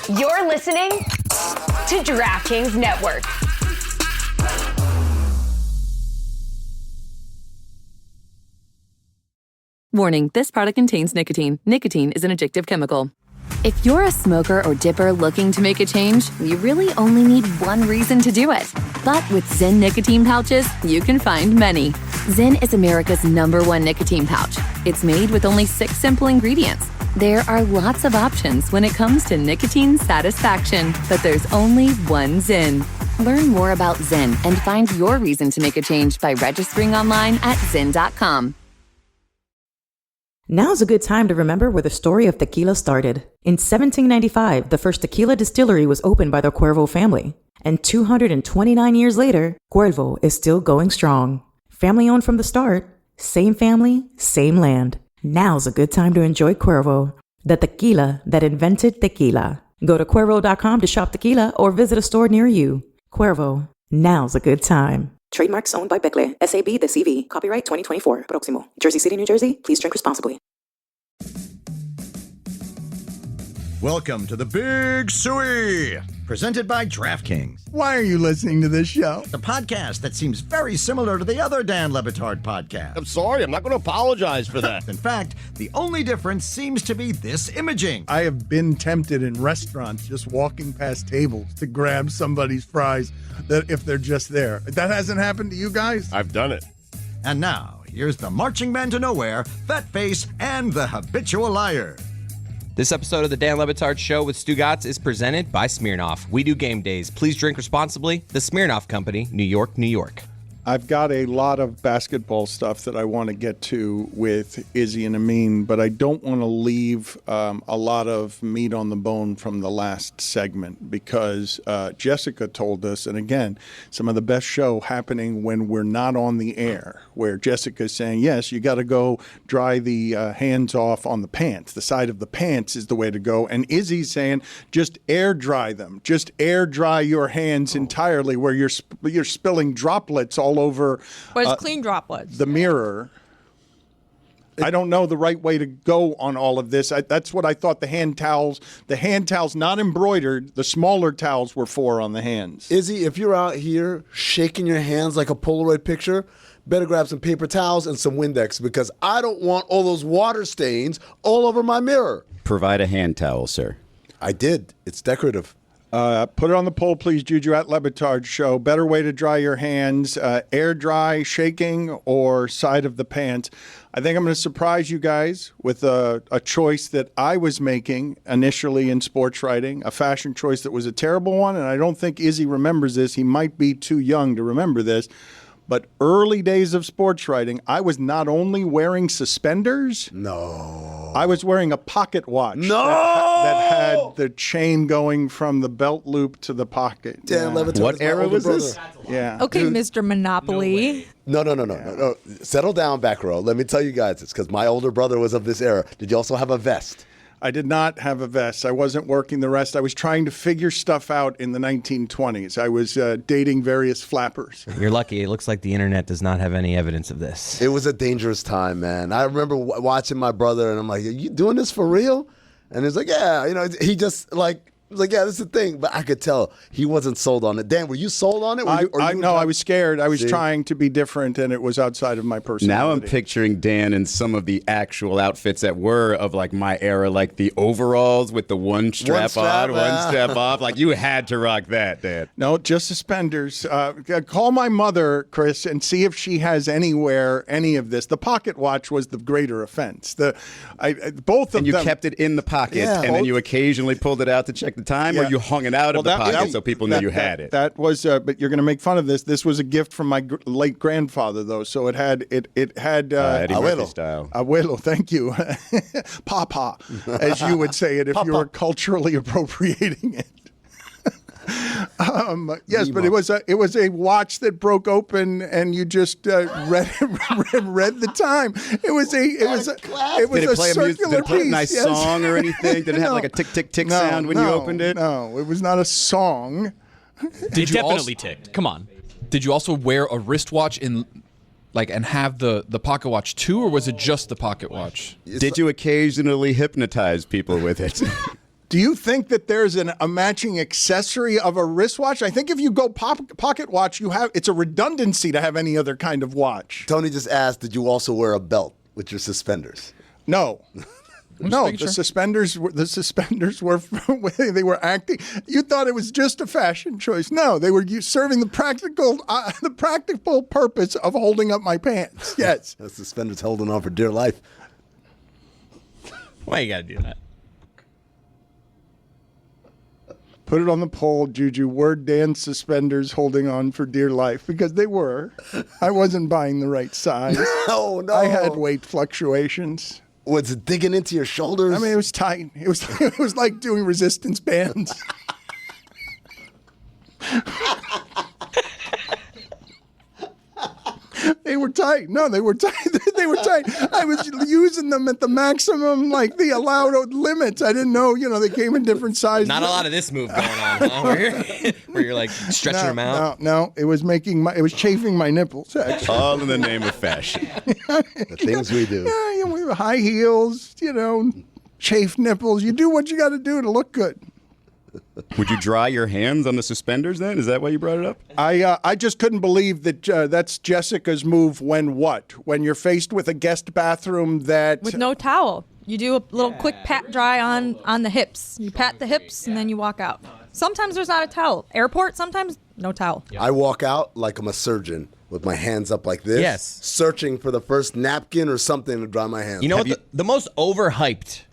You're listening to DraftKings Network. Warning, this product contains nicotine. Nicotine is an addictive chemical. If you're a smoker or dipper looking to make a change, you really only need one reason to do it. But with Zyn nicotine pouches, you can find many. Zyn is America's #1 nicotine pouch. It's made with only 6 simple ingredients. There are lots of options when it comes to nicotine satisfaction, but there's only one Zyn. Learn more about Zyn and find your reason to make a change by registering online at Zyn.com. Now's a good time to remember where the story of tequila started. In 1795, the first tequila distillery was opened by the Cuervo family. And 229 years later, Cuervo is still going strong. Family owned from the start, same family, same land. Now's a good time to enjoy Cuervo, the tequila that invented tequila. Go to Cuervo.com to shop tequila or visit a store near you. Cuervo, now's a good time. Trademarks owned by Becle, SAB The CV. Copyright 2024. Proximo. Jersey City, New Jersey. Please drink responsibly. Welcome to the Big Suey, presented by DraftKings. Why are you listening to this show? The podcast that seems very similar to the other Dan Le Batard podcast. I'm sorry, I'm not going to apologize for that. In fact, the only difference seems to be this imaging. I have been tempted in restaurants just walking past tables to grab somebody's fries that if they're just there. That hasn't happened to you guys? I've done it. And now, here's the marching man to nowhere, Fat Face, and the habitual liar. This episode of the Dan Le Batard Show with Stugotz is presented by Smirnoff. We do game days. Please drink responsibly. The Smirnoff Company, New York, New York. I've got a lot of basketball stuff that I want to get to with Izzy and Amin, but I don't want to leave a lot of meat on the bone from the last segment because Jessica told us, and again, some of the best show happening when we're not on the air, where Jessica's saying, yes, you got to go dry the hands off on the pants. The side of the pants is the way to go. And Izzy's saying, just air dry them. Just air dry your hands entirely where you're spilling droplets all over clean droplets. The mirror. I don't know the right way to go on all of this. That's what I thought the hand towels not embroidered, the smaller towels were for on the hands. Izzy, if you're out here shaking your hands like a Polaroid picture, better grab some paper towels and some Windex because I don't want all those water stains all over my mirror. Provide a hand towel, sir. I did. It's decorative. Put it on the poll, please, Juju, at Le Batard Show. Better way to dry your hands, air dry, shaking, or side of the pants. I think I'm going to surprise you guys with a choice that I was making initially in sports writing, a fashion choice that was a terrible one, and I don't think Izzy remembers this. He might be too young to remember this. But early days of sports writing, I was not only wearing suspenders. No. I was wearing a pocket watch. No. That had the chain going from the belt loop to the pocket. Dan yeah. Levitt. What era was this? Yeah. Okay, Mr. Monopoly. No. Settle down, back row. Let me tell you guys this, because my older brother was of this era. Did you also have a vest? I did not have a vest. I wasn't working the rest. I was trying to figure stuff out in the 1920s. I was dating various flappers. You're lucky. It looks like the internet does not have any evidence of this. It was a dangerous time, man. I remember watching my brother, and I'm like, are you doing this for real? And he's like, yeah. You know, he just was like, yeah, this is the thing. But I could tell he wasn't sold on it. Dan, were you sold on it? I was scared. I was trying to be different, and it was outside of my personality. Now I'm picturing Dan in some of the actual outfits that were of like my era, like the overalls with the one strap on, one strap off. Like you had to rock that, Dan. No, just suspenders. Call my mother, Chris, and see if she has anywhere any of this. The pocket watch was the greater offense. Both of them. And you kept it in the pocket, and then you occasionally pulled it out to check the time, or you hung it out of the pocket so people knew you had it. That was, but you're going to make fun of this. This was a gift from my late grandfather, though, so it had Eddie Murphy style. Abuelo, thank you, Papa, as you would say it if you were culturally appropriating it. Yes, but it was a watch that broke open, and you just read the time. It was a circular piece. Did it play a nice yes. song or anything? Did it have like a tick tick tick sound when you opened it? No, it was not a song. It definitely ticked. Come on. Did you also wear a wristwatch and have the pocket watch too, or was it just the pocket watch? Did you occasionally hypnotize people with it? Do you think that there's a matching accessory of a wristwatch? I think if you go pocket watch, it's a redundancy to have any other kind of watch. Tony just asked, did you also wear a belt with your suspenders? No. No, the suspenders were they were acting. You thought it was just a fashion choice. No, they were serving the practical purpose of holding up my pants. Yes. The suspenders holding on for dear life. Why you gotta do that? Put it on the poll, Juju. Were Dan's suspenders holding on for dear life? Because they were. I wasn't buying the right size. No. I had weight fluctuations. Was it digging into your shoulders? I mean, it was tight. It was like doing resistance bands. They were tight. No, they were tight. They were tight. I was using them at the maximum, like the allowed limits. I didn't know, they came in different sizes. Not a lot of this move going on, huh? Where you're like stretching them out. No, it was chafing my nipples. Actually. All in the name of fashion. The things we do. Yeah, we have high heels, chafed nipples. You do what you got to do to look good. Would you dry your hands on the suspenders then? Is that why you brought it up? I just couldn't believe that that's Jessica's move when you're faced with a guest bathroom that... With no towel. You do a little quick pat dry on the hips. You pat the hips and then you walk out. Sometimes there's not a towel. Airport, sometimes no towel. I walk out like I'm a surgeon with my hands up like this. Yes. Searching for the first napkin or something to dry my hands. You know what? The most overhyped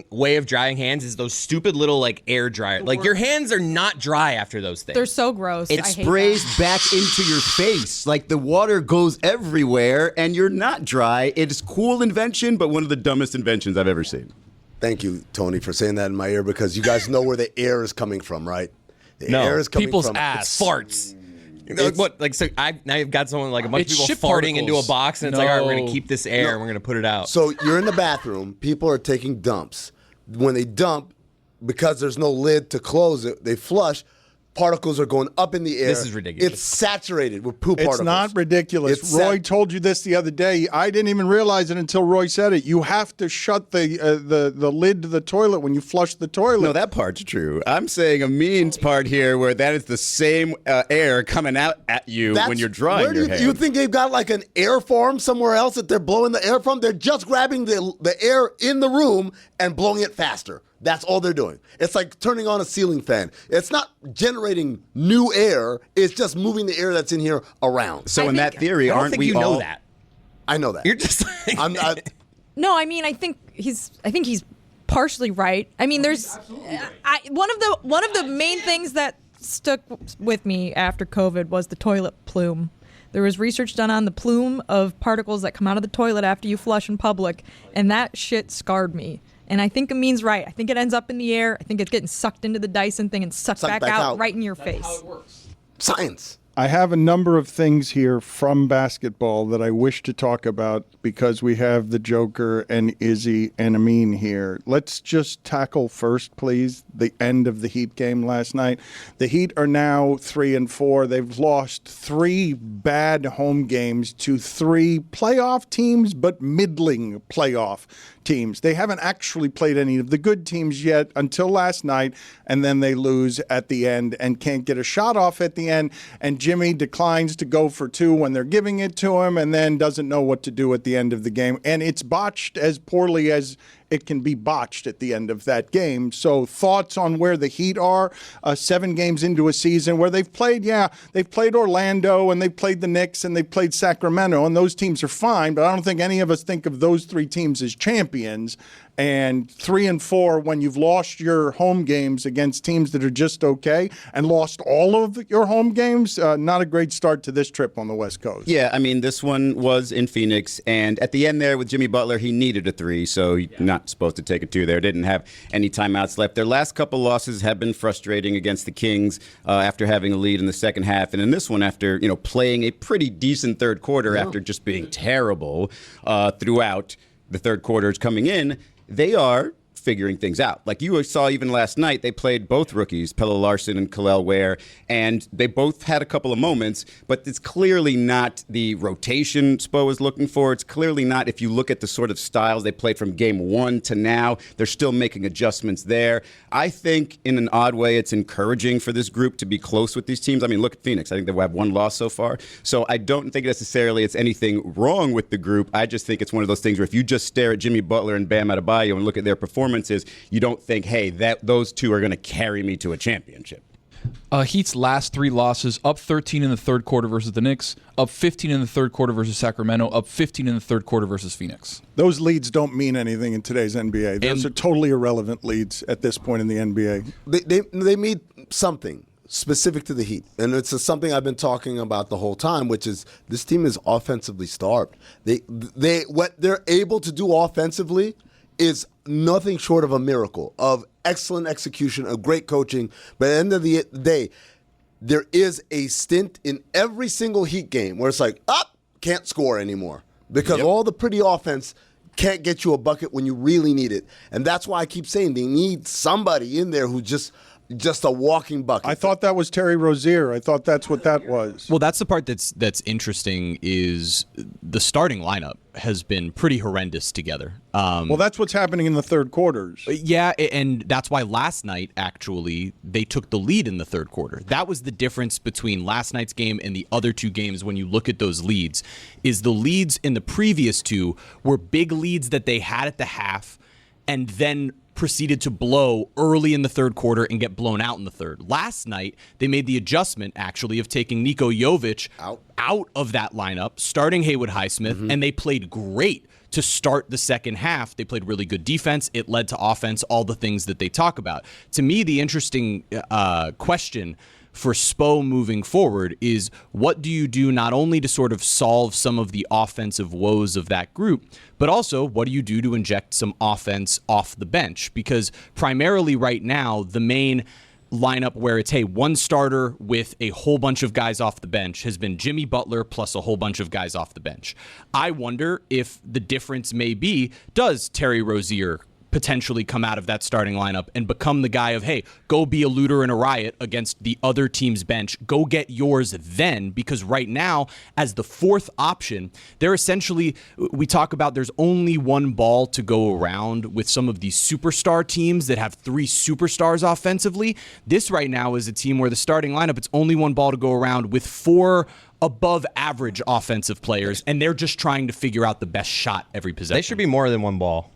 way of drying hands is those stupid little air dryer. Like your hands are not dry after those things. They're so gross. It sprays back into your face. Like the water goes everywhere and you're not dry. It's cool invention, but one of the dumbest inventions I've ever seen. Thank you, Tony, for saying that in my ear because you guys know where the air is coming from, right? The no, air is coming people's from ass. Farts. So now you've got someone like a bunch of people farting particles. into a box, and it's like, all right, we're gonna keep this air, and we're gonna put it out. So you're in the bathroom. People are taking dumps. When they dump, because there's no lid to close it, they flush. Particles are going up in the air. This is ridiculous. It's saturated with poop particles. It's not ridiculous. Roy told you this the other day. I didn't even realize it until Roy said it. You have to shut the lid to the toilet when you flush the toilet. No, that part's true. I'm saying a means part here where that is the same air coming out at you when you're drying your hands. You think they've got like an air farm somewhere else that they're blowing the air from? They're just grabbing the air in the room and blowing it faster. That's all they're doing. It's like turning on a ceiling fan. It's not generating new air. It's just moving the air that's in here around. So in that theory, aren't we all... know that. I know that. You're just like... No, I mean, I think he's partially right. I mean, there's one of the main things that stuck with me after COVID was the toilet plume. There was research done on the plume of particles that come out of the toilet after you flush in public, and that shit scarred me. And I think Amin's right. I think it ends up in the air. I think it's getting sucked into the Dyson thing and sucked back out right in your face. That's how it works. Science. I have a number of things here from basketball that I wish to talk about because we have the Joker and Izzy and Amin here. Let's just tackle first, please, the end of the Heat game last night. The Heat are now 3-4. They've lost 3 bad home games to 3 playoff teams, but middling playoff teams. They haven't actually played any of the good teams yet until last night, and then they lose at the end and can't get a shot off at the end. And Jimmy declines to go for 2 when they're giving it to him and then doesn't know what to do at the end of the game. And it's botched as poorly as it can be botched at the end of that game. So thoughts on where the Heat are 7 games into a season where they've played Orlando and they've played the Knicks and they've played Sacramento, and those teams are fine, but I don't think any of us think of those 3 teams as champions. And 3-4 when you've lost your home games against teams that are just okay and lost all of your home games, not a great start to this trip on the West Coast. Yeah, I mean, this one was in Phoenix, and at the end there with Jimmy Butler, he needed a 3, so you're not supposed to take a 2 there. Didn't have any timeouts left. Their last couple losses have been frustrating against the Kings after having a lead in the second half, and in this one after playing a pretty decent third quarter after just being terrible throughout the third quarters coming in. They are figuring things out. Like you saw even last night, they played both rookies, Pelle Larsson and Kalel Ware, and they both had a couple of moments, but it's clearly not the rotation Spo was looking for. It's clearly not, if you look at the sort of styles they played from game one to now, they're still making adjustments there. I think in an odd way, it's encouraging for this group to be close with these teams. I mean, look at Phoenix. I think they have one loss so far. So I don't think necessarily it's anything wrong with the group. I just think it's one of those things where if you just stare at Jimmy Butler and Bam Adebayo and look at their performances, you don't think, hey, those two are going to carry me to a championship. Heat's last 3 losses, up 13 in the third quarter versus the Knicks, up 15 in the third quarter versus Sacramento, up 15 in the third quarter versus Phoenix. Those leads don't mean anything in today's NBA. Those are totally irrelevant leads at this point in the NBA. They mean something specific to the Heat. And it's something I've been talking about the whole time, which is this team is offensively starved. What they're able to do offensively is nothing short of a miracle, of excellent execution, of great coaching. But at the end of the day, there is a stint in every single Heat game where it's like, can't score anymore. Because all the pretty offense can't get you a bucket when you really need it. And that's why I keep saying they need somebody in there who's just a walking bucket. I thought that was Terry Rozier. I thought that's what that was. Well, that's the part that's interesting is the starting lineup has been pretty horrendous together. Well, that's what's happening in the third quarters. Yeah, and that's why last night, actually, they took the lead in the third quarter. That was the difference between last night's game and the other two games when you look at those leads, is the leads in the previous two were big leads that they had at the half and then proceeded to blow early in the third quarter and get blown out in the third. Last night, they made the adjustment, actually, of taking Niko Jovic out of that lineup, starting Haywood Highsmith, and they played great to start the second half. They played really good defense. It led to offense, all the things that they talk about. To me, the interesting question for Spo moving forward is what do you do not only to sort of solve some of the offensive woes of that group, but also what do you do to inject some offense off the bench? Because primarily right now, the main lineup where it's, hey, one starter with a whole bunch of guys off the bench has been Jimmy Butler plus a whole bunch of guys off the bench. I wonder if the difference may be, does Terry Rozier potentially come out of that starting lineup and become the guy of, hey, go be a looter and a riot against the other team's bench. Go get yours then, because right now, as the fourth option, they're essentially, we talk about there's only one ball to go around with some of these superstar teams that have 3 superstars offensively. This right now is a team where the starting lineup, it's only one ball to go around with 4 above average offensive players, and they're just trying to figure out the best shot every possession. They should be more than one ball.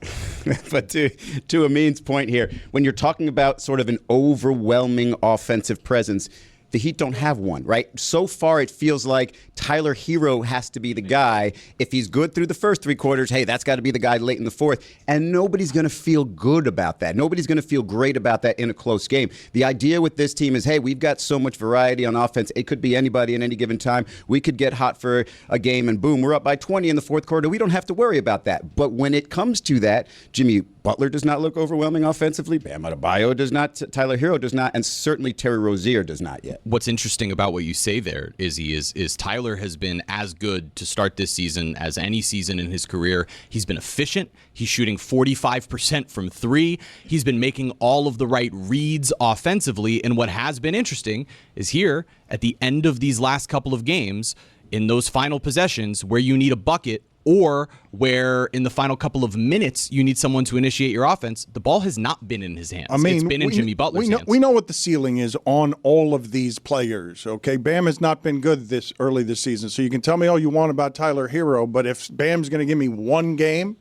But to Amin's point here, when you're talking about sort of an overwhelming offensive presence, the Heat don't have one, right? So far, it feels like Tyler Hero has to be the guy. If he's good through the first 3 quarters, hey, that's got to be the guy late in the fourth. And nobody's going to feel good about that. Nobody's going to feel great about that in a close game. The idea with this team is, hey, we've got so much variety on offense. It could be anybody at any given time. We could get hot for a game and boom, we're up by 20 in the fourth quarter. We don't have to worry about that. But when it comes to that, Jimmy Butler does not look overwhelming offensively. Bam Adebayo does not. Tyler Hero does not. And certainly Terry Rozier does not yet. What's interesting about what you say there, Izzy, is Tyler has been as good to start this season as any season in his career. He's been efficient. He's shooting 45% from 3. He's been making all of the right reads offensively. And what has been interesting is here at the end of these last couple of games, in those final possessions where you need a bucket, or where in the final couple of minutes you need someone to initiate your offense, the ball has not been in his hands. I mean, it's been in Jimmy Butler's hands. We know what the ceiling is on all of these players, okay? Bam has not been good this early this season, so you can tell me all you want about Tyler Hero, but if Bam's going to give me one game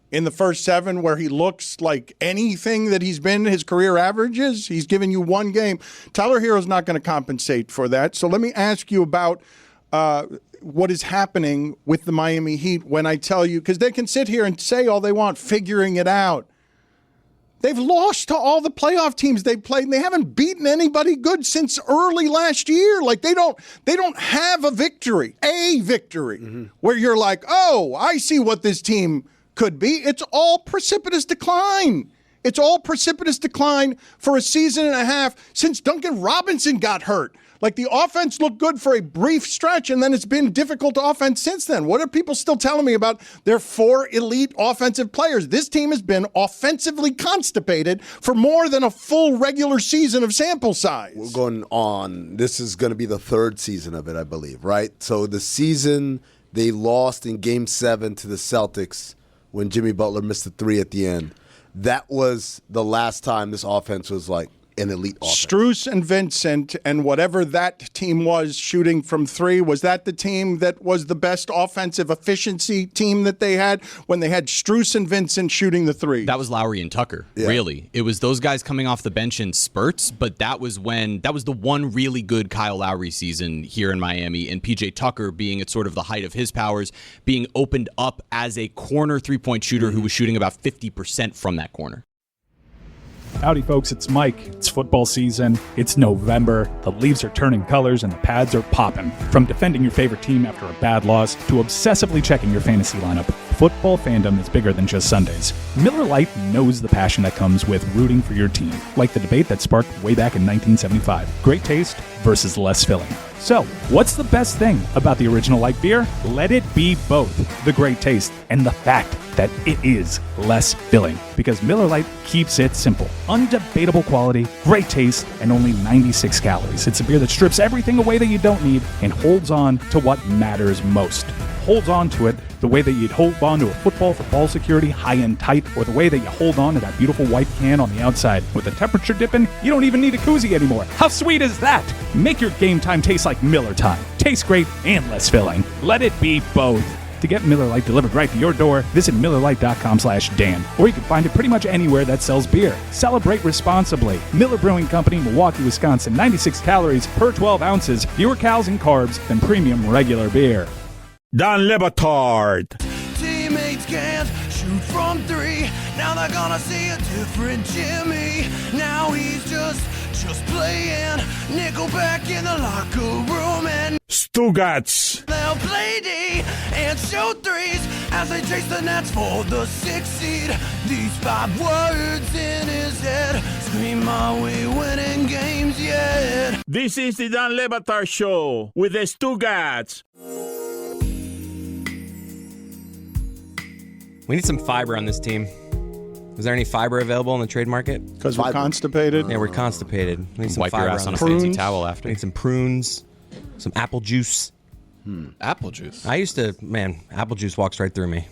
in the first 7 where he looks like anything that he's been his career averages, he's giving you one game. Tyler Hero's not going to compensate for that. So let me ask you about what is happening with the Miami Heat when I tell you, because they can sit here and say all they want, figuring it out. They've lost to all the playoff teams they've played, and they haven't beaten anybody good since early last year. Like they don't have a victory where you're like, oh, I see what this team could be. It's all precipitous decline. It's all precipitous decline for a season and a half since Duncan Robinson got hurt. Like, the offense looked good for a brief stretch, and then it's been difficult offense since then. What are people still telling me about their 4 elite offensive players? This team has been offensively constipated for more than a full regular season of sample size. We're going on. This is going to be the 3rd season of it, I believe, right? So the season they lost in Game 7 to the Celtics when Jimmy Butler missed the 3 at the end, that was the last time this offense was like an elite offense. Strus and Vincent and whatever that team was shooting from 3, was that the team that was the best offensive efficiency team that they had when they had Strus and Vincent shooting the 3? That was Lowry and Tucker, really. It was those guys coming off the bench in spurts, but that was the one really good Kyle Lowry season here in Miami, and PJ Tucker being at sort of the height of his powers, being opened up as a corner three-point shooter who was shooting about 50% from that corner. Howdy, folks. It's Mike. It's football season. It's November. The leaves are turning colors and the pads are popping. From defending your favorite team after a bad loss to obsessively checking your fantasy lineup, football fandom is bigger than just Sundays. Miller Lite knows the passion that comes with rooting for your team, like the debate that sparked way back in 1975. Great taste versus less filling. So, what's the best thing about the original light beer? Let it be both the great taste and the fact that it is less filling. Because Miller Lite keeps it simple. Undebatable quality, great taste, and only 96 calories. It's a beer that strips everything away that you don't need and holds on to what matters most. Holds on to it the way that you'd hold on to a football for ball security high and tight, or the way that you hold on to that beautiful white can on the outside. With the temperature dipping, you don't even need a koozie anymore. How sweet is that? Make your game time taste like Miller time. Tastes great and less filling. Let it be both. To get Miller Lite delivered right to your door, visit MillerLite.com/Dan, or you can find it pretty much anywhere that sells beer. Celebrate responsibly. Miller Brewing Company, Milwaukee, Wisconsin. 96 calories per 12 ounces. Fewer calories and carbs than premium regular beer. Don Batard. Teammates can't shoot from 3. Now they're gonna see a different Jimmy. Now he's just playing Nickelback in the locker room, and Stugotz. they'll play D and shoot 3s as they chase the Nets for the 6th seed. These 5 words in his head scream, "Are we winning games yet?" This is the Don Batard Show with the Stugotz. We need some fiber on this team. Is there any fiber available in the trade market? Because we're constipated? Yeah, we're constipated. We need some Wipe your fiber ass on a this. fancy towel after. We need some prunes, some apple juice. Apple juice? Apple juice walks right through me.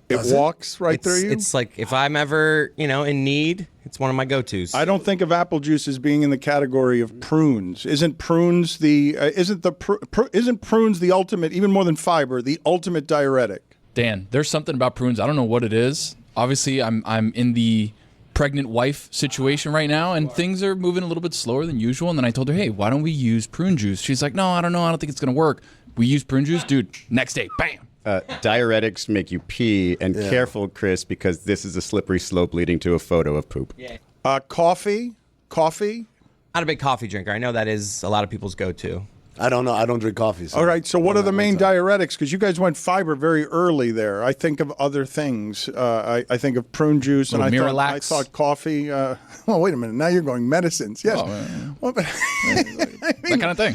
It walks right through you? It's like if I'm ever, in need, it's one of my go-tos. I don't think of apple juice as being in the category of prunes. Isn't prunes isn't prunes the ultimate, even more than fiber, the ultimate diuretic? Dan, there's something about prunes. I don't know what it is. Obviously, I'm in the pregnant wife situation right now, and things are moving a little bit slower than usual. And then I told her, hey, why don't we use prune juice? She's like, no, I don't know. I don't think it's going to work. We use prune juice. Dude, next day, bam. Diuretics make you pee, and careful, Chris, because this is a slippery slope leading to a photo of poop. Yeah. Coffee? Not a big coffee drinker. I know that is a lot of people's go-to. I don't know. I don't drink coffee. So all right. So what are the main diuretics? Because you guys went fiber very early there. I think of other things. I think of prune juice, and I thought coffee. Well, wait a minute. Now you're going medicines. Yes. Well, but, that kind of thing.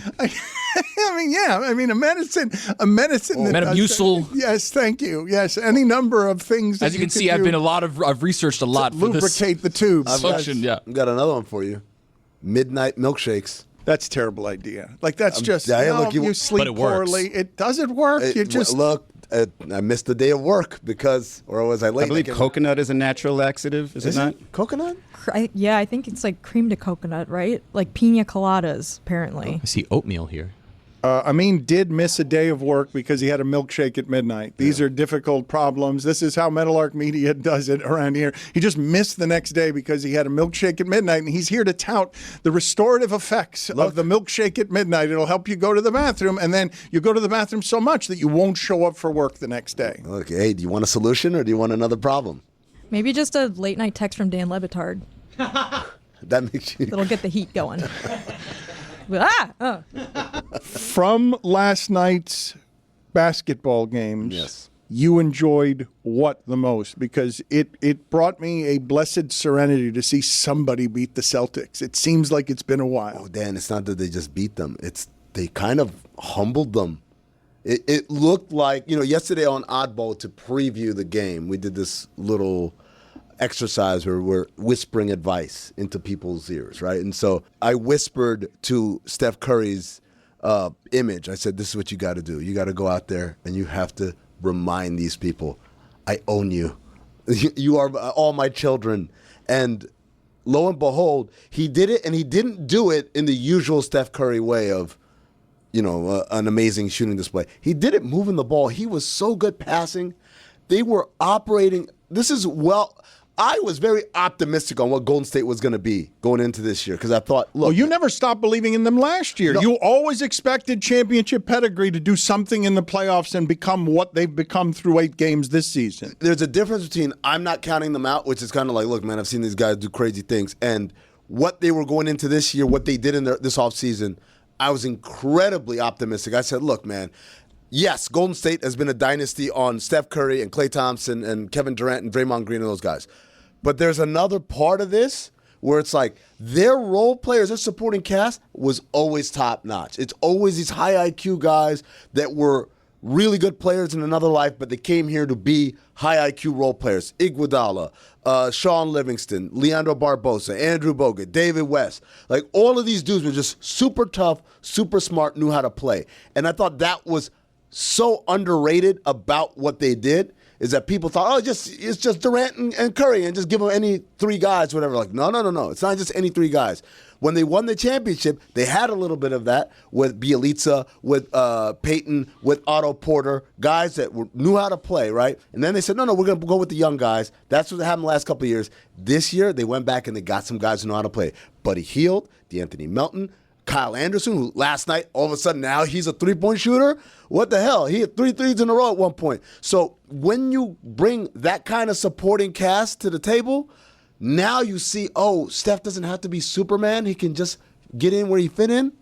A medicine. Metamucil. Yes, thank you. Yes, any number of things. As you can see, I've researched a lot. Lubricate the tubes. I've got another one for you. Midnight milkshakes. That's a terrible idea. Like, that's just, you sleep poorly. Does it work? I missed the day of work or was I late? I believe coconut is a natural laxative, is it not? Coconut? I think it's like cream to coconut, right? Like pina coladas, apparently. I see oatmeal here. Amin did miss a day of work because he had a milkshake at midnight. These are difficult problems. This is how Meadowlark Media does it around here. He just missed the next day because he had a milkshake at midnight, and he's here to tout the restorative effects of the milkshake at midnight. It'll help you go to the bathroom, and then you go to the bathroom so much that you won't show up for work the next day. Look, hey, do you want a solution or do you want another problem? Maybe just a late night text from Dan Le Batard. That makes you... It'll get the heat going. From last night's basketball games, you enjoyed what the most? Because it brought me a blessed serenity to see somebody beat the Celtics. It seems like it's been a while. Oh, Dan, it's not that they just beat them. It's they kind of humbled them. It looked like, yesterday on Oddball to preview the game, we did this little exercise where we're whispering advice into people's ears, right? And so I whispered to Steph Curry's image. I said, this is what you got to do. You got to go out there and you have to remind these people, I own you. You are all my children. And lo and behold, he did it, and he didn't do it in the usual Steph Curry way of, an amazing shooting display. He did it moving the ball. He was so good passing. They were operating. I was very optimistic on what Golden State was going to be going into this year because I thought, look. Well, you never stopped believing in them last year. No. You always expected championship pedigree to do something in the playoffs and become what they've become through 8 games this season. There's a difference between I'm not counting them out, which is kind of like, look, man, I've seen these guys do crazy things, and what they were going into this year, what they did in this offseason. I was incredibly optimistic. I said, look, man, yes, Golden State has been a dynasty on Steph Curry and Klay Thompson and Kevin Durant and Draymond Green and those guys. But there's another part of this where it's like their role players, their supporting cast was always top notch. It's always these high IQ guys that were really good players in another life, but they came here to be high IQ role players. Iguodala, Sean Livingston, Leandro Barbosa, Andrew Bogut, David West. Like all of these dudes were just super tough, super smart, knew how to play. And I thought that was so underrated about what they did is that people thought, it's just Durant and Curry and just give them any 3 guys, whatever. Like, no. It's not just any 3 guys. When they won the championship, they had a little bit of that with Bielitsa, with Peyton, with Otto Porter, guys that knew how to play, right? And then they said, no, we're going to go with the young guys. That's what happened the last couple of years. This year, they went back and they got some guys who know how to play. Buddy Hield, DeAnthony Melton, Kyle Anderson, who last night, all of a sudden now he's a 3-point shooter. What the hell? He hit 3 threes in a row at one point. So when you bring that kind of supporting cast to the table, now you see, Steph doesn't have to be Superman. He can just get in where he fit in.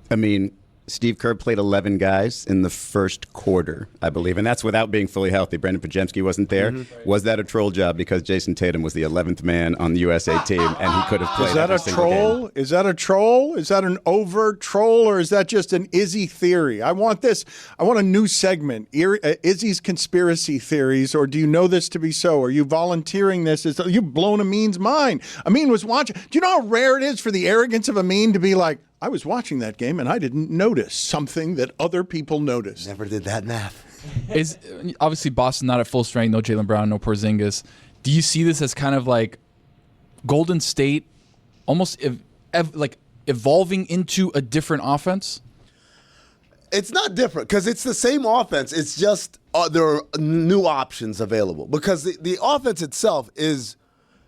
I mean, Steve Kerr played 11 guys in the first quarter, I believe, and that's without being fully healthy. Brandon Pajemski wasn't there. Mm-hmm. Was that a troll job because Jason Tatum was the 11th man on the USA team and he could have played? Is that a troll? Is that a troll? Is that an overt troll, or is that just an Izzy theory? I want this. I want a new segment, Izzy's conspiracy theories, or do you know this to be so? Are you volunteering this? You've blown Amin's mind. Amin was watching. Do you know how rare it is for the arrogance of Amin to be like, I was watching that game and I didn't notice something that other people noticed. Never did that math. Is obviously Boston not at full strength, no Jaylen Brown, no Porzingis. Do you see this as kind of like Golden State almost like evolving into a different offense? It's not different because it's the same offense. It's just there are new options available because the offense itself is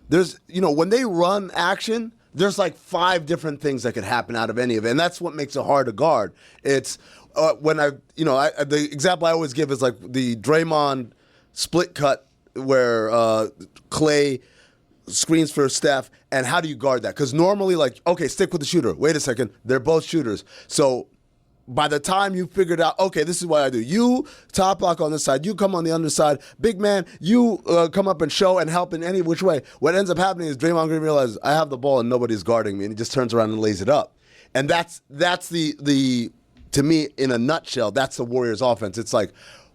when they run action, there's like 5 different things that could happen out of any of it, and that's what makes it hard to guard. It's the example I always give is like the Draymond split cut where Klay screens for Steph, and how do you guard that? Because normally, stick with the shooter. Wait a second, they're both shooters. So by the time you figured out, okay, this is what I do. You top block on this side. You come on the underside. Big man, you come up and show and help in any which way. What ends up happening is Draymond Green realizes, I have the ball and nobody's guarding me, and he just turns around and lays it up. And that's the to me, in a nutshell, that's the Warriors offense. It's like,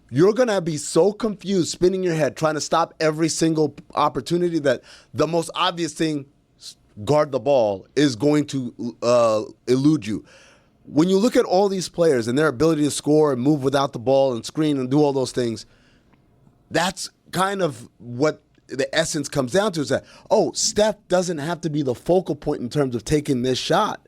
you're going to be so confused, spinning your head, trying to stop every single opportunity that the most obvious thing, guard the ball, is going to elude you. When you look at all these players and their ability to score and move without the ball and screen and do all those things, that's kind of what the essence comes down to, is that, Steph doesn't have to be the focal point in terms of taking this shot.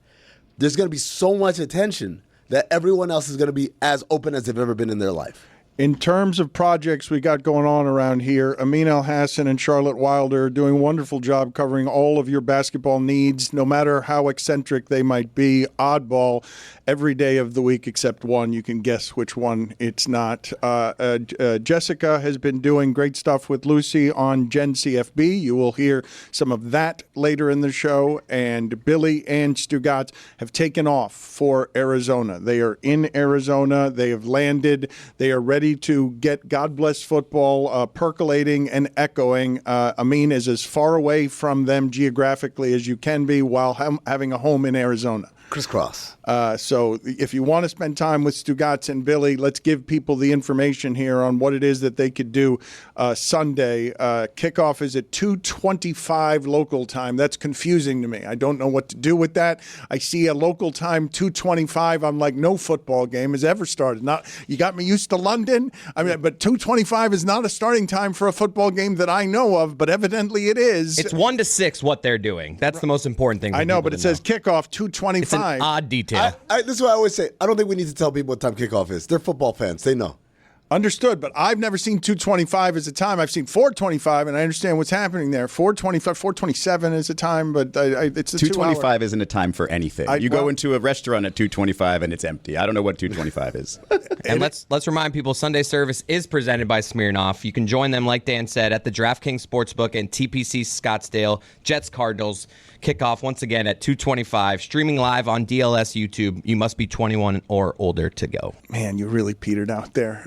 There's going to be so much attention that everyone else is going to be as open as they've ever been in their life. In terms of projects we got going on around here, Amin El-Hassan and Charlotte Wilder are doing a wonderful job covering all of your basketball needs, no matter how eccentric they might be. Oddball every day of the week except one. You can guess which one it's not. Jessica has been doing great stuff with Lucy on Gen CFB. You will hear some of that later in the show. And Billy and Stugotz have taken off for Arizona. They are in Arizona. They have landed. They are ready ready to get God Bless Football percolating and echoing. Amin is as far away from them geographically as you can be while having a home in Arizona. Crisscross. So if you want to spend time with Stugotz and Billy, let's give people the information here on what it is that they could do Sunday. Kickoff is at 2:25 local time. That's confusing to me. I don't know what to do with that. I see a local time 2:25. I'm like, no football game has ever started. You got me used to London. I mean, but 2:25 is not a starting time for a football game that I know of, but evidently it is. It's 1 to 6 what they're doing. That's the most important thing. I know, but it says kickoff 2:25. It's an odd detail. This is what I always say. I don't think we need to tell people what time kickoff is. They're football fans. They know. Understood, but I've never seen 2:25 as a time. I've seen 4:25, and I understand what's happening there. 4:25, 4:27 is a time, but it's a 2:25 isn't a time for anything. You go into a restaurant at 2:25 and it's empty. I don't know what 2:25 is. And let's remind people, Sunday service is presented by Smirnoff. You can join them, like Dan said, at the DraftKings Sportsbook and TPC Scottsdale. Jets Cardinals kickoff once again at 2:25. Streaming live on DLS YouTube. You must be 21 or older to go. Man, you really petered out there.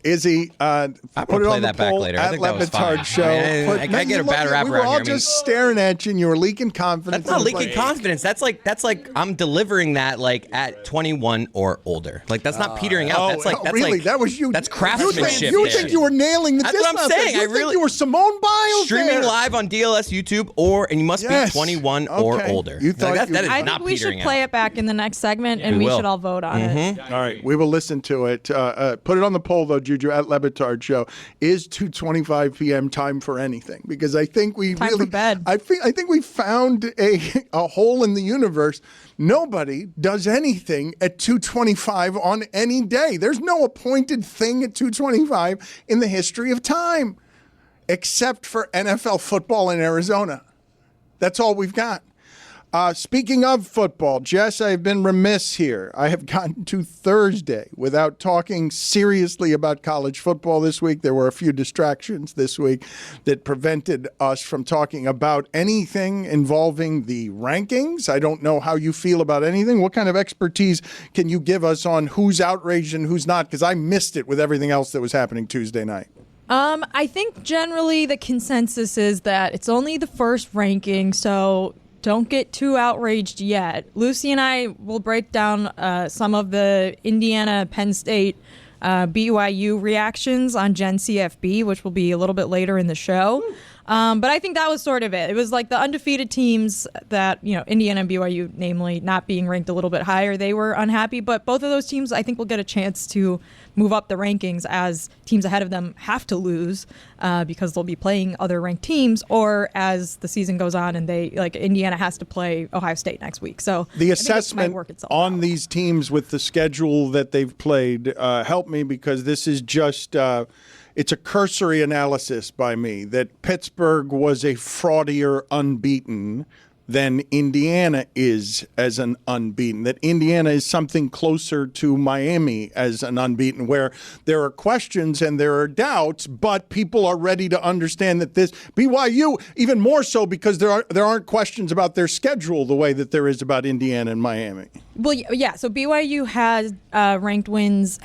Izzy, I'm put gonna it play on the that back poll later. I at think that was Batard fine. Show. I get a bad rap We were around all here. just staring at you, and you were leaking confidence. That's not leaking confidence. That's like I'm delivering that like at 21 or older. Like that's not petering out. That's really? like that was you. That's craftsmanship. You think you were nailing the That's what I'm saying. You think you were Simone Biles streaming there. live on DLS YouTube, and you must be 21 or older. You thought that is I not think we should petering play out. it back in the next segment, and We we will. should all vote on it. All right, we will listen to it. Put it on the poll, though, Juju, at Batard Show. Is 2:25 p.m. time for anything? Because I think we Time really, for bed. I think we found a hole in the universe. Nobody does anything at 2:25 on any day. There's no appointed thing at 2:25 in the history of time, except for NFL football in Arizona. That's all we've got. Speaking of football, Jess, I've been remiss here. I have gotten to Thursday without talking seriously about college football this week. There were a few distractions this week that prevented us from talking about anything involving the rankings. I don't know how you feel about anything. What kind of expertise can you give us on who's outraged and who's not? Because I missed it with everything else that was happening Tuesday night. I think generally the consensus is that it's only the first ranking, so don't get too outraged yet. Lucy and I will break down some of the Indiana, Penn State, BYU reactions on Gen CFB, which will be a little bit later in the show. But I think that was sort of it. It was like the undefeated teams that, Indiana and BYU, namely, not being ranked a little bit higher, they were unhappy. But both of those teams, I think, will get a chance to move up the rankings as teams ahead of them have to lose because they'll be playing other ranked teams, or as the season goes on and Indiana has to play Ohio State next week. So the assessment on these teams with the schedule that they've played helped me, because this is just it's a cursory analysis by me that Pittsburgh was a fraudier unbeaten than Indiana is as an unbeaten, that Indiana is something closer to Miami as an unbeaten, where there are questions and there are doubts, but people are ready to understand that this BYU, even more so because there aren't questions about their schedule the way that there is about Indiana and Miami. Well, yeah. So BYU has ranked wins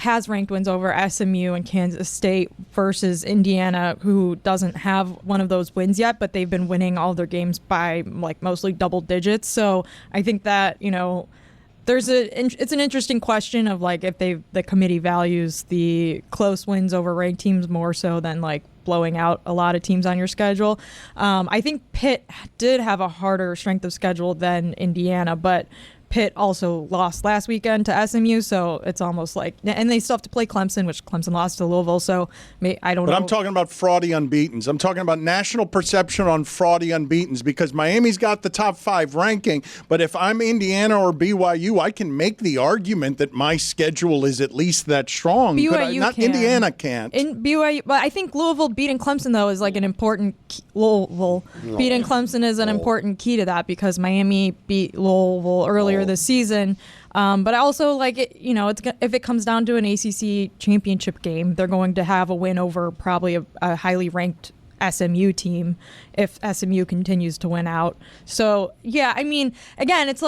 over SMU and Kansas State versus Indiana, who doesn't have one of those wins yet, but they've been winning all their games by mostly double digits. So I think that it's an interesting question of if the committee values the close wins over ranked teams more so than blowing out a lot of teams on your schedule. I think Pitt did have a harder strength of schedule than Indiana, but Pitt also lost last weekend to SMU, so it's almost and they still have to play Clemson, which Clemson lost to Louisville, so I don't know. But I'm talking about fraudy unbeatens. I'm talking about national perception on fraudy unbeatens, because Miami's got the top 5 ranking, but if I'm Indiana or BYU, I can make the argument that my schedule is at least that strong. BYU not can. Indiana can't. In BYU, but I think Louisville beating Clemson, though, is an important Louisville beating Clemson is an important key to that, because Miami beat Louisville earlier this season. But also, if it comes down to an ACC championship game, they're going to have a win over probably a highly ranked SMU team if SMU continues to win out. So, yeah, again, it's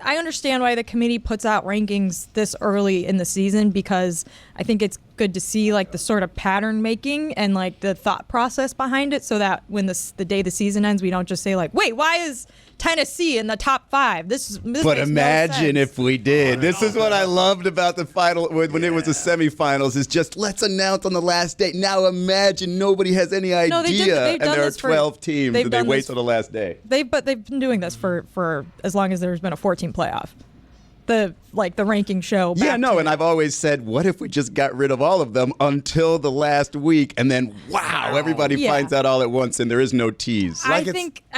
I understand why the committee puts out rankings this early in the season, because I think it's good to see like the sort of pattern making and like the thought process behind it, so that when the day the season ends, we don't just say like, wait, why is Tennessee in the top 5? This but makes imagine no sense. if we did. This is what I loved about the final when it was the semifinals. Is just let's announce on the last day. Now imagine nobody has any idea, No, they've and done there are this 12 teams, they've and they done wait this- till the last day. They've been doing this for as long as there's been a 14 playoff. The ranking show. Yeah, back no, to- and I've always said, what if we just got rid of all of them until the last week, and then wow, everybody Yeah. finds out all at once, and there is no tease. I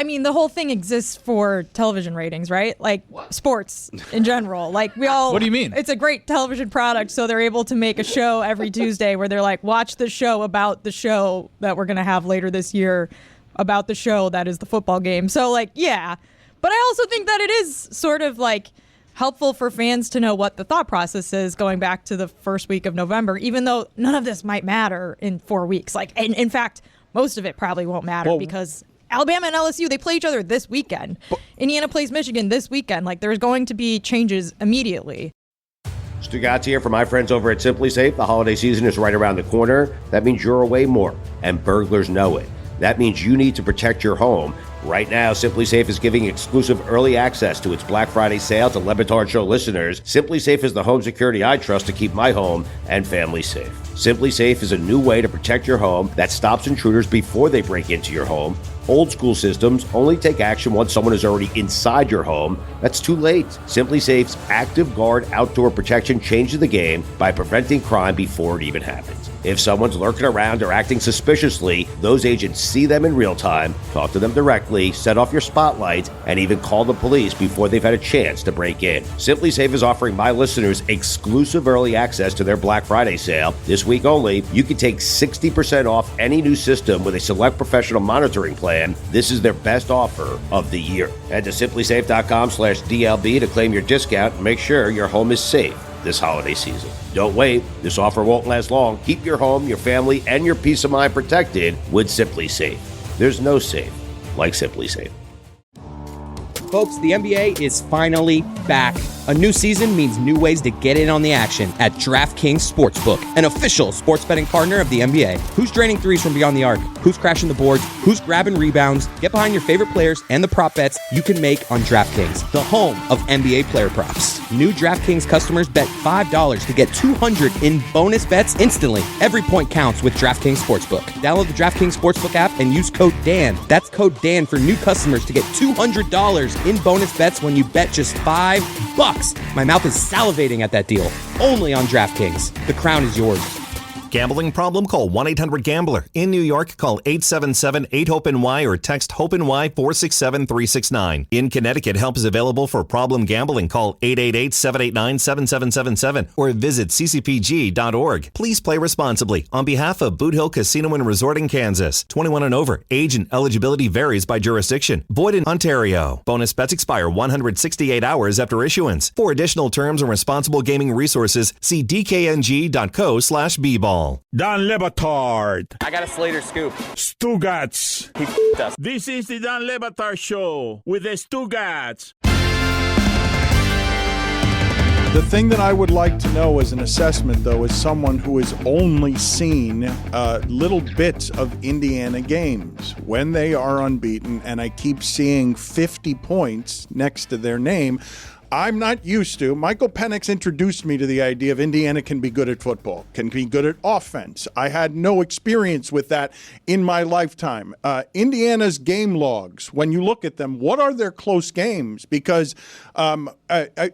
mean, the whole thing exists for television ratings, right? Like sports in general. Like we all. What do you mean? It's a great television product, so they're able to make a show every Tuesday where they're like, watch the show about the show that we're gonna have later this year, about the show that is the football game. So like, yeah, but I also think that it is sort of like helpful for fans to know what the thought process is going back to the first week of November, even though none of this might matter in 4 weeks. Like, and in fact, most of it probably won't matter because Alabama and LSU, they play each other this weekend. Indiana plays Michigan this weekend. Like, there's going to be changes immediately. Stugotz here for my friends over at Simply Safe. The holiday season is right around the corner. That means you're away more, and burglars know it. That means you need to protect your home. Right now, Simply Safe is giving exclusive early access to its Black Friday sale to Batard Show listeners. Simply Safe is the home security I trust to keep my home and family safe. Simply Safe is a new way to protect your home that stops intruders before they break into your home. Old school systems only take action once someone is already inside your home. That's too late. Simply Safe's Active Guard outdoor protection changes the game by preventing crime before it even happens. If someone's lurking around or acting suspiciously, those agents see them in real time, talk to them directly, set off your spotlight, and even call the police before they've had a chance to break in. Simply Safe is offering my listeners exclusive early access to their Black Friday sale. This week only, you can take 60% off any new system with a select professional monitoring plan. This is their best offer of the year. Head to simplysafe.com/DLB to claim your discount and make sure your home is safe this holiday season. Don't wait. This offer won't last long. Keep your home, your family, and your peace of mind protected with Simply Safe. There's no safe like Simply Safe. Folks, the NBA is finally back. A new season means new ways to get in on the action at DraftKings Sportsbook, an official sports betting partner of the NBA. Who's draining threes from beyond the arc? Who's crashing the boards? Who's grabbing rebounds? Get behind your favorite players and the prop bets you can make on DraftKings, the home of NBA player props. New DraftKings customers bet $5 to get $200 in bonus bets instantly. Every point counts with DraftKings Sportsbook. Download the DraftKings Sportsbook app and use code DAN. That's code DAN for new customers to get $200 in bonus bets when you bet just $5. My mouth is salivating at that deal. Only on DraftKings. The crown is yours. Gambling problem? Call 1-800-GAMBLER. In New York, call 877-8-HOPE-NY or text HOPE-NY 467-369. In Connecticut, help is available for problem gambling. Call 888-789-7777 or visit ccpg.org. Please play responsibly. On behalf of Boot Hill Casino and Resort in Kansas, 21 and over. Age and eligibility varies by jurisdiction. Void in Ontario. Bonus bets expire 168 hours after issuance. For additional terms and responsible gaming resources, see dkng.co/bball. Don Le Batard. I got a Slater scoop. Stugotz. He f***ed us. This is the Don Le Batard Show with the Stugotz. The thing that I would like to know as an assessment, though, is someone who has only seen little bits of Indiana games when they are unbeaten, and I keep seeing 50 points next to their name. I'm not used to. Michael Penix introduced me to the idea of Indiana can be good at football, can be good at offense. I had no experience with that in my lifetime. Indiana's game logs, when you look at them, what are their close games? Because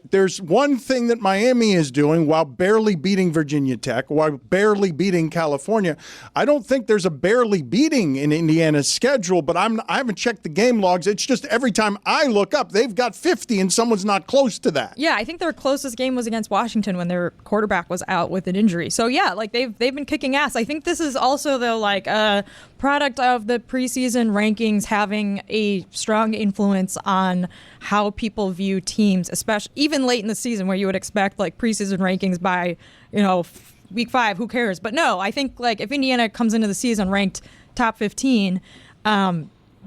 there's one thing that Miami is doing while barely beating Virginia Tech, while barely beating California. I don't think there's a barely beating in Indiana's schedule, but I haven't checked the game logs. It's just every time I look up, they've got 50 and someone's not close to that. Yeah, I think their closest game was against Washington when their quarterback was out with an injury. So yeah, like they've been kicking ass. I think this is also the product of the preseason rankings having a strong influence on how people view teams, especially even late in the season where you would expect like preseason rankings by, week 5, who cares? But no, I think like if Indiana comes into the season ranked top 15,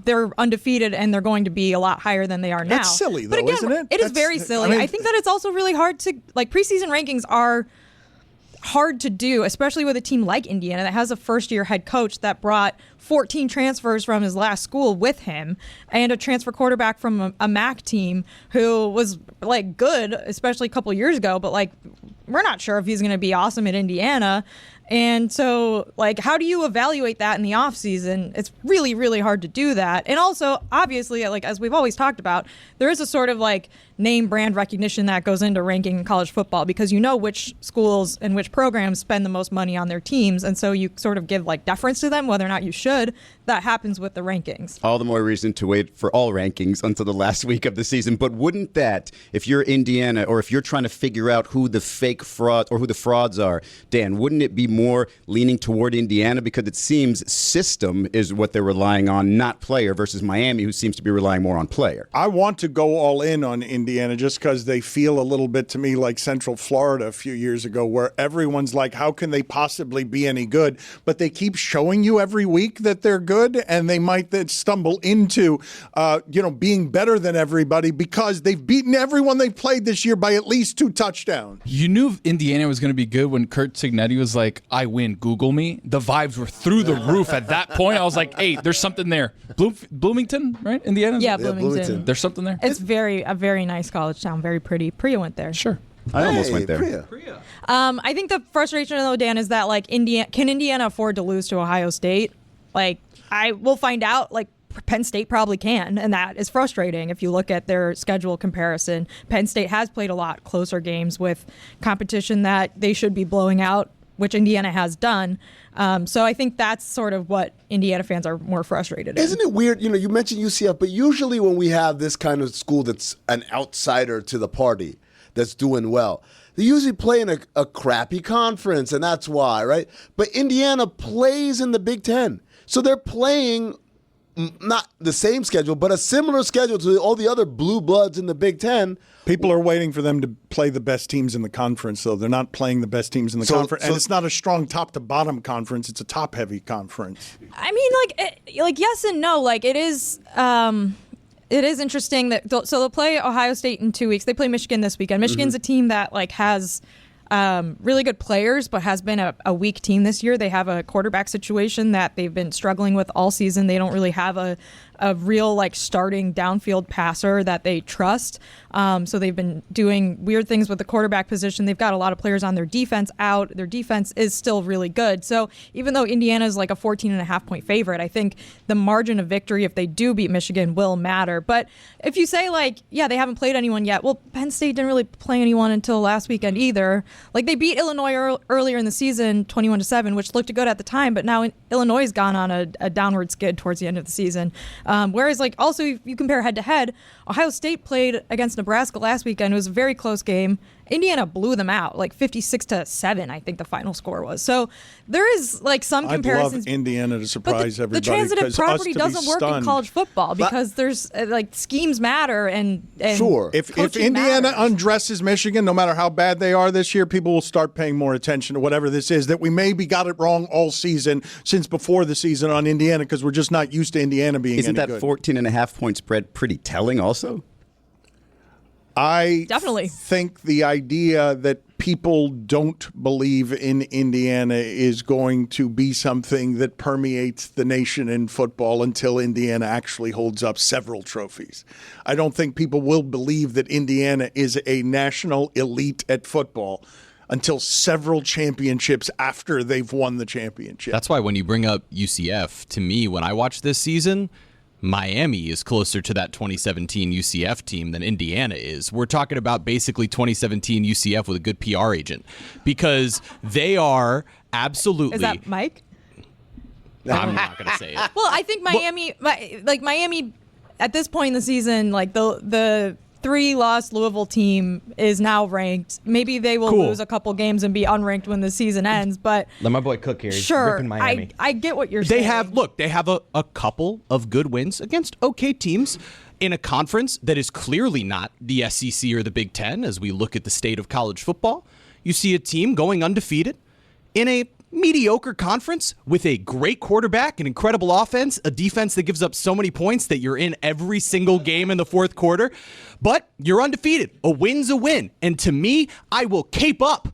they're undefeated and they're going to be a lot higher than they are now. That's silly, though, but again, isn't it? It is very silly. I think that it's also really hard to, like, preseason rankings are, hard to do, especially with a team like Indiana that has a first-year head coach that brought 14 transfers from his last school with him and a transfer quarterback from a MAC team who was like good, especially a couple years ago, but like we're not sure if he's going to be awesome at Indiana. And so, like, how do you evaluate that in the offseason? It's really, really hard to do that. And also, obviously, like, as we've always talked about, there is a sort of, like, name brand recognition that goes into ranking college football because you know which schools and which programs spend the most money on their teams. And so you sort of give, like, deference to them, whether or not you should. That happens with the rankings. All the more reason to wait for all rankings until the last week of the season. But wouldn't that, if you're Indiana or if you're trying to figure out who the fake fraud or who the frauds are, Dan, wouldn't it be more leaning toward Indiana because it seems system is what they're relying on, not player, versus Miami, who seems to be relying more on player? I want to go all in on Indiana just because they feel a little bit to me like Central Florida a few years ago, where everyone's like, how can they possibly be any good? But they keep showing you every week that they're good, and they might then stumble into, being better than everybody because they've beaten everyone they've played this year by at least 2 touchdowns. You knew Indiana was going to be good when Kurt Cignetti was like, I win, Google me. The vibes were through the roof at that point. I was like, hey, there's something there. Bloomington, right? Indiana? Yeah, Bloomington. There's something there? It's a very nice college town, very pretty. Priya went there. Sure. I almost went there. Priya. I think the frustration, though, Dan, is that, like, can Indiana afford to lose to Ohio State? Like, I will find out, like, Penn State probably can, and that is frustrating if you look at their schedule comparison. Penn State has played a lot closer games with competition that they should be blowing out, which Indiana has done. So I think that's sort of what Indiana fans are more frustrated in. Isn't it weird? You mentioned UCF, but usually when we have this kind of school that's an outsider to the party that's doing well, they usually play in a crappy conference, and that's why, right? But Indiana plays in the Big Ten. So they're playing not the same schedule, but a similar schedule to all the other blue bloods in the Big Ten. People are waiting for them to play the best teams in the conference, though. They're not playing the best teams in the conference. And it's not a strong top-to-bottom conference. It's a top-heavy conference. I mean, like yes and no. Like, it is interesting that so they'll play Ohio State in 2 weeks. They play Michigan this weekend. Michigan's a team that, like, has really good players, but has been a weak team this year. They have a quarterback situation that they've been struggling with all season. They don't really have a real, like, starting downfield passer that they trust. So they've been doing weird things with the quarterback position. They've got a lot of players on their defense out. Their defense is still really good. So even though Indiana is like a 14.5-point favorite, I think the margin of victory, if they do beat Michigan, will matter. But if you say, like, yeah, they haven't played anyone yet, well, Penn State didn't really play anyone until last weekend either. Like, they beat Illinois earlier in the season 21-7, which looked good at the time, but now Illinois has gone on a downward skid towards the end of the season. Whereas, like, also, if you compare head-to-head, Ohio State played against Nebraska last weekend. It was a very close game. Indiana blew them out, like 56-7, I think the final score was. So there is, like, some comparisons. I'd love Indiana to surprise everybody. The transitive property doesn't work in college football because there's, like, schemes matter and sure. If Indiana undresses Michigan, no matter how bad they are this year, people will start paying more attention to whatever this is, that we maybe got it wrong all season since before the season on Indiana because we're just not used to Indiana being Isn't any that good. 14.5-point spread pretty telling also? I definitely think the idea that people don't believe in Indiana is going to be something that permeates the nation in football until Indiana actually holds up several trophies. I don't think people will believe that Indiana is a national elite at football until several championships after they've won the championship. That's why when you bring up UCF, to me, when I watch this season, Miami is closer to that 2017 UCF team than Indiana is. We're talking about basically 2017 UCF with a good PR agent because they are absolutely. Is that Mike? I'm not going to say it. Well, I think Miami, Miami, at this point in the season, like the 3-loss Louisville team is now ranked. Maybe they will lose a couple games and be unranked when the season ends, but let my boy cook here. He's sure, ripping Miami. I get what you're saying. They have a couple of good wins against okay teams in a conference that is clearly not the SEC or the Big Ten. As we look at the state of college football, you see a team going undefeated in a mediocre conference with a great quarterback, an incredible offense, a defense that gives up so many points that you're in every single game in the fourth quarter, but you're undefeated. A win's a win. And to me, I will cape up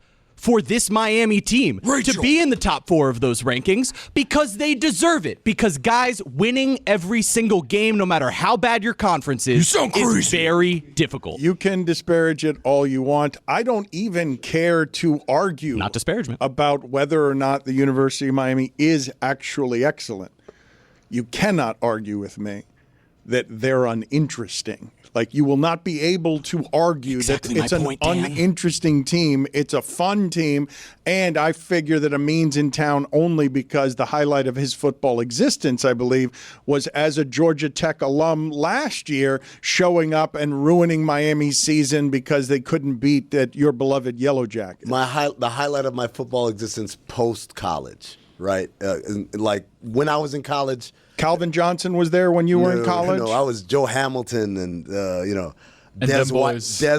for this Miami team to be in the top 4 of those rankings because they deserve it. Because, guys, winning every single game, no matter how bad your conference is very difficult. You can disparage it all you want. I don't even care to argue Not disparagement. about whether or not the University of Miami is actually excellent. You cannot argue with me that they're uninteresting. Like, you will not be able to argue that it's an uninteresting team. It's a fun team, and I figure that Amin's in town only because the highlight of his football existence, I believe, was as a Georgia Tech alum last year, showing up and ruining Miami's season because they couldn't beat your beloved Yellow Jackets. The highlight of my football existence post-college, right? Like, when I was in college, Calvin Johnson was there when you were in college? No, I was Joe Hamilton and And Des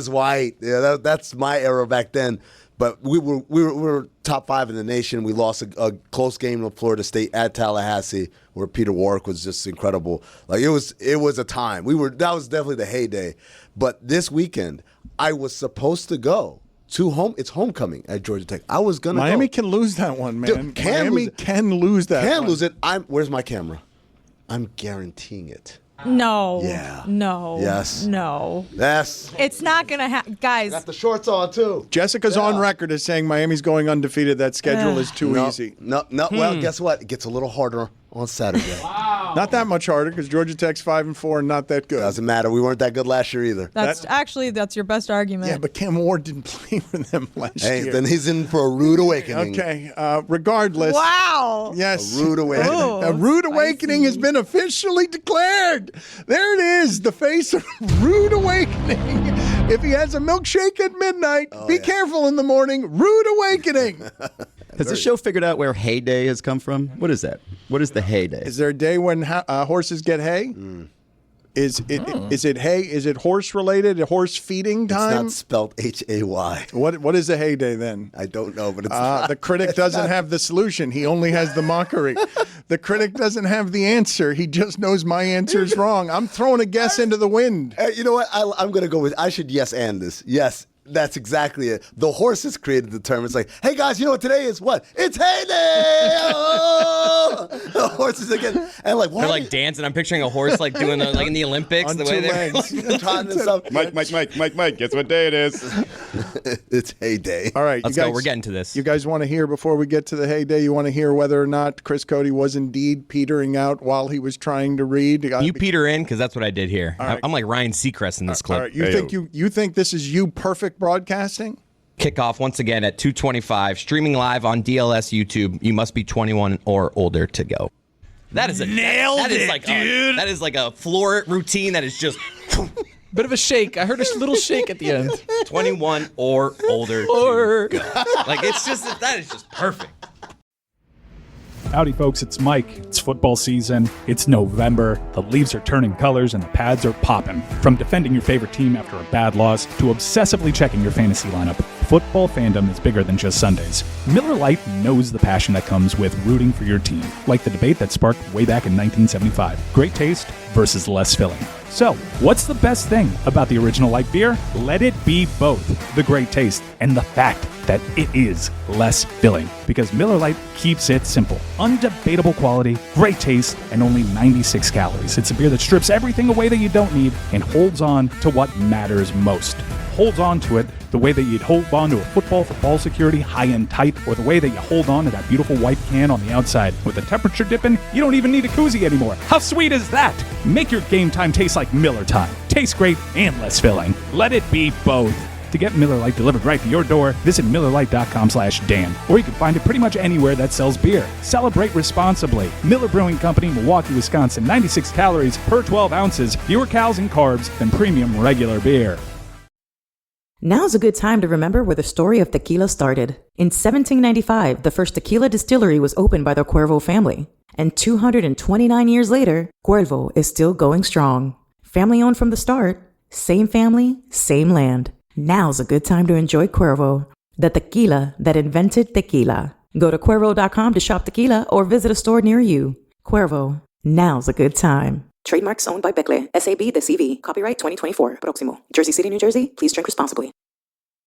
White. Yeah, that's my era back then. But we were top 5 in the nation. We lost a close game to Florida State at Tallahassee, where Peter Warwick was just incredible. Like, it was a time. That was definitely the heyday. But this weekend, I was supposed to go to home. It's homecoming at Georgia Tech. I was gonna. Miami can lose that one, man. Dude, Miami can lose that. Can lose it. Where's my camera? I'm guaranteeing it. No. Yeah. No. Yes. No. Yes. It's not going to happen. Guys. Got the shorts on, too. Jessica's on record as saying Miami's going undefeated. That schedule is too easy. No. Well, guess what? It gets a little harder on Saturday. Not that much harder because Georgia Tech's 5-4 and not that good. Doesn't matter. We weren't that good last year either. That's your best argument. Yeah, but Cam Ward didn't play for them last year. Then he's in for a rude awakening. Okay. Regardless. Wow. Yes. A rude awakening. Ooh, a rude awakening has been officially declared. There it is. The face of rude awakening. If he has a milkshake at midnight, be careful in the morning. Rude awakening. Has the show figured out where heyday has come from? What is that? What is the heyday? Is there a day when horses get hay? Is it hay? Is it horse related? Horse feeding time? It's not spelled Hay. What is a heyday then? I don't know, but it's the critic doesn't have the solution. He only has the mockery. The critic doesn't have the answer. He just knows my answer is wrong. I'm throwing a guess into the wind. You know what? I'm going to go with, I should yes and this. Yes. That's exactly it. The horses created the term. It's like, hey guys, you know what today is? What? It's heyday! Oh! The horses again, and like, they're like dancing. I'm picturing a horse like doing like in the Olympics, on the way they're trotting and stuff. Mike, guess what day it is? It's heyday. All right, let's go. We're getting to this. You guys want to hear before we get to the heyday? You want to hear whether or not Chris Cody was indeed petering out while he was trying to read? You peter in because that's what I did here. Right. I'm like Ryan Seacrest in this clip. All right, you think this is you perfect broadcasting? Kickoff once again at 2:25, streaming live on DLS YouTube. You must be 21 or older to go. That is Nailed it, like dude. That is like a floor routine that is just Bit of a shake. I heard a little shake at the end. 21 or older to go. Like, it's just, that is just perfect. Howdy, folks. It's Mike. It's football season. It's November. The leaves are turning colors and the pads are popping. From defending your favorite team after a bad loss to obsessively checking your fantasy lineup, football fandom is bigger than just Sundays. Miller Lite knows the passion that comes with rooting for your team, like the debate that sparked way back in 1975. Great taste versus less filling. So, what's the best thing about the original light beer? Let it be both the great taste and the fact that it is less filling. Because Miller Lite keeps it simple. Undebatable quality, great taste, and only 96 calories. It's a beer that strips everything away that you don't need and holds on to what matters most. Holds on to it the way that you'd hold on to a football for ball security high and tight, or the way that you hold on to that beautiful white can on the outside. With the temperature dipping, you don't even need a koozie anymore. How sweet is that? Make your game time taste like Miller time. Tastes great and less filling. Let it be both. To get Miller Lite delivered right to your door, visit MillerLite.com/Dan. Or you can find it pretty much anywhere that sells beer. Celebrate responsibly. Miller Brewing Company, Milwaukee, Wisconsin. 96 calories per 12 ounces. Fewer calories and carbs than premium regular beer. Now's a good time to remember where the story of tequila started. In 1795, the first tequila distillery was opened by the Cuervo family. And 229 years later, Cuervo is still going strong. Family owned from the start. Same family, same land. Now's a good time to enjoy Cuervo, the tequila that invented tequila. Go to Cuervo.com to shop tequila or visit a store near you. Cuervo, now's a good time. Trademarks owned by Becle, SAB de CV, copyright 2024, Próximo. Jersey City, New Jersey, please drink responsibly.